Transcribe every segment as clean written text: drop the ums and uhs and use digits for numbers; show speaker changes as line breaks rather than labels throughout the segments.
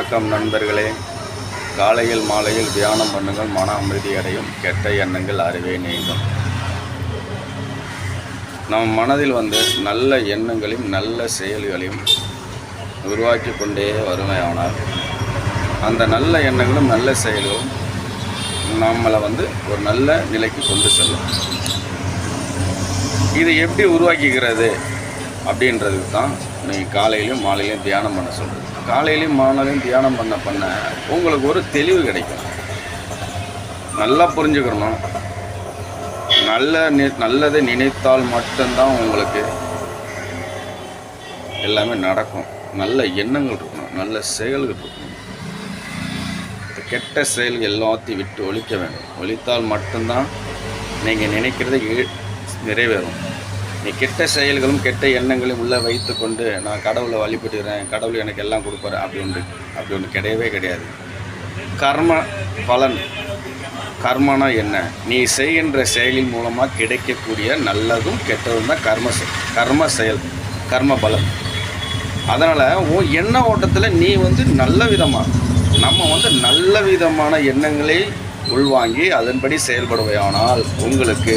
வணக்கம் நண்பர்களே. காலையில் மாலையில் தியானம் பண்ணுங்கள், மன அமைதி அடையும், கெட்ட எண்ணங்கள் அறவே நீங்கும். நம் மனதில் நல்ல எண்ணங்களையும் நல்ல செயல்களையும் உருவாக்கி கொண்டே வருமையானால் அந்த நல்ல எண்ணங்களும் நல்ல செயல்களும் நம்மளை ஒரு நல்ல நிலைக்கு கொண்டு செல்லும். இது எப்படி உருவாக்கிக்கிறது அப்படின்றதுக்கு தான் நீங்கள் காலையிலையும் மாலையிலையும் தியானம் பண்ண சொல்கிறது. காலையிலையும் மாலையிலையும் தியானம் பண்ண உங்களுக்கு ஒரு தெளிவு கிடைக்கும். நல்லா புரிஞ்சுக்கணும். நல்லதை நினைத்தால் மட்டும்தான் உங்களுக்கு எல்லாமே நடக்கும். நல்ல எண்ணங்கள் இருக்கணும், நல்ல செயல்கள் இருக்கணும். கெட்ட செயல்கள் எல்லாத்தையும் விட்டு ஒழிக்க வேண்டும். ஒழித்தால் மட்டும்தான் நீங்கள் நினைக்கிறத நிறைவேறும். நீ கெட்ட செயல்களும் கெட்ட எண்ணங்களையும் உள்ளே வைத்து கொண்டு நான் கடவுளை வழிபட்டுக்கிறேன், கடவுள் எனக்கு எல்லாம் கொடுப்பாரு அப்படி ஒன்று கிடையவே கிடையாது. கர்ம பலன், கர்மனா என்ன? நீ செய்கின்ற செயலின் மூலமாக கிடைக்கக்கூடிய நல்லதும் கெட்டதும் தான் கர்ம செயல், கர்ம பலன். அதனால் உன் எண்ண ஓட்டத்தில் நீ நல்ல விதமாக நல்ல விதமான எண்ணங்களை உள்வாங்கி அதன்படி செயல்படுவையானால் உங்களுக்கு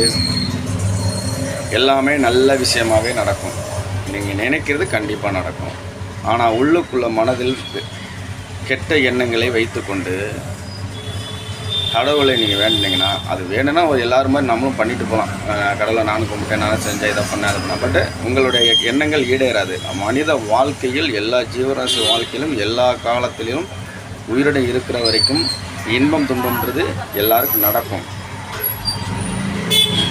எல்லாமே நல்ல விஷயமாகவே நடக்கும். நீங்கள் நினைக்கிறது கண்டிப்பாக நடக்கும். ஆனால் உள்ளுக்குள்ள மனதில் கெட்ட எண்ணங்களை வைத்து கொண்டு கடவுளை நீங்கள் வேண்டினீங்கன்னா, அது வேணும்னா எல்லாரும் மாதிரி நம்மளும் பண்ணிட்டு போகலாம். கடவுளை நானும் கும்பிட்டேன், நானும் செஞ்சேன், இதை பண்ணேன், அதை பண்ணேன். பட் உங்களுடைய எண்ணங்கள் ஈடேறாது. மனித வாழ்க்கையில் எல்லா ஜீவராசி வாழ்க்கையிலும் எல்லா காலத்திலும் உயிரிட இருக்கிற வரைக்கும் இன்பம் துன்பம்ன்றது எல்லாருக்கும் நடக்கும்.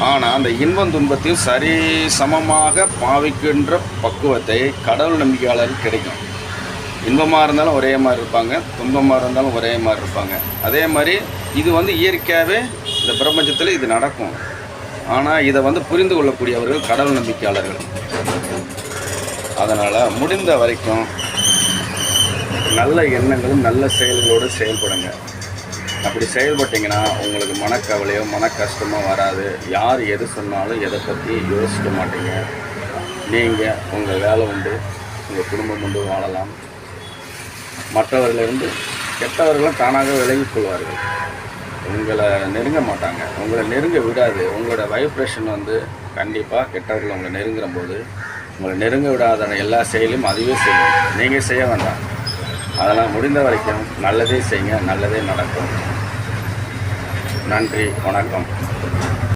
ஆனால் அந்த இன்பம் துன்பத்தையும் சரி சமமாக பாவிக்கின்ற பக்குவத்தை கடவுள் நம்பிக்கையாளருக்கு கிடைக்கும். இன்பமாக இருந்தாலும் ஒரே மாதிரி இருப்பாங்க, துன்பமாக இருந்தாலும் ஒரே மாதிரி இருப்பாங்க. அதே மாதிரி இது இயற்கையாகவே இந்த பிரபஞ்சத்தில் இது நடக்கும். ஆனால் இதை புரிந்து கொள்ளக்கூடியவர்கள் கடவுள் நம்பிக்கையாளர்கள். அதனால் முடிந்த வரைக்கும் நல்ல எண்ணங்களும் நல்ல செயல்களோடு செயல்படுங்க. அப்படி செயல்பட்டிங்கன்னா உங்களுக்கு மனக்கவலையோ மன கஷ்டமோ வராது. யார் எது சொன்னாலும் எதை பற்றி யோசிக்க மாட்டீங்க. நீங்கள் உங்கள் வேலை உண்டு, உங்கள் குடும்பம் உண்டு வாழலாம். மற்றவர்களிருந்து கெட்டவர்களும் தானாக விலகி கொள்வார்கள். உங்களை நெருங்க மாட்டாங்க, உங்களை நெருங்க விடாது. உங்களோட வைப்ரேஷன் கண்டிப்பாக கெட்டவர்கள் உங்களை நெருங்குற போது உங்களை நெருங்க விடாத எல்லா செயலையும் அதுவே செய்யும். நீங்கள் செய்ய வேண்டாம். அதெல்லாம் முடிந்த வரைக்கும் நல்லதே செய்யுங்க, நல்லதே நடக்கும். நன்றி, வணக்கம்.